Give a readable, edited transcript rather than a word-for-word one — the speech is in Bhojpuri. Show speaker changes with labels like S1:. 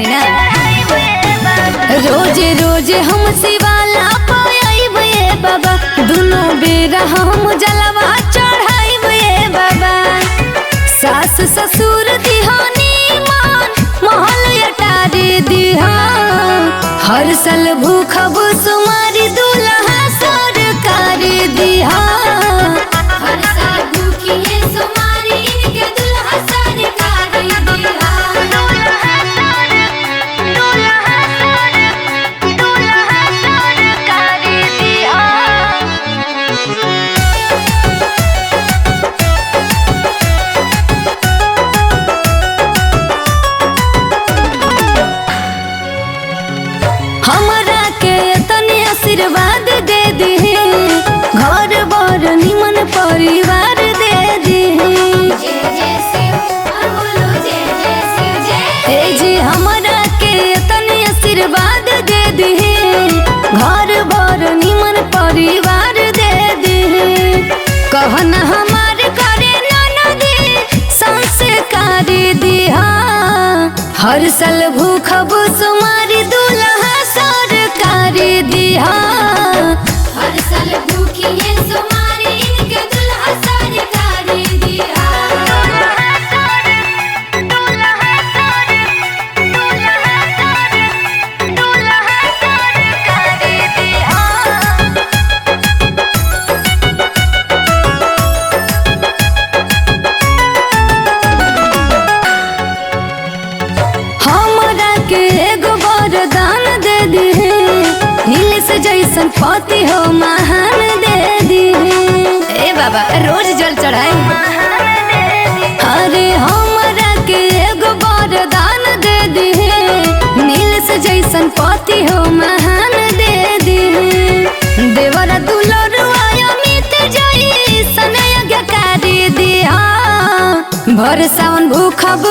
S1: चाही ना। रोजे रोजे हम शिवाला पाइबे बाबा, दोनों बेरा हम जलवा चढ़ाइबे बाबा। सास ससुर दिहानी मान महल अटारी दिहा, हर साल भूखब सुमारी दूल्हा सरकारी दिहा। हर साल भूखिए सुमारी इनके दूल्हा सरकारी दिहा। हमरा के तनी आशीर्वाद दे दी, घर बर निमन परिवार दे दी। जी हमरा के तनी आशीर्वाद दे दी, घर बर निमन परिवार दे दी। कहना हमार करे ननदी संस्कारी दिहा, हर साल भूखब सुमारी दूल्हा सरकारी दिहा। हर साल भूखिए सुमारी इनके दूल्हा सरकारी दिहा। हमरा के एगो वरदान दे दी, नील से जैसन पति हो महान दे दी। ए बाबा रोज जल चढ़ाई। अरे हमरा के एगो वरदान दे दी, नील से जैसन पति हो महान दे दी। देवरा दुलरुआ अमित जैसन यज्ञकारी दिहा, भर सावन भूखब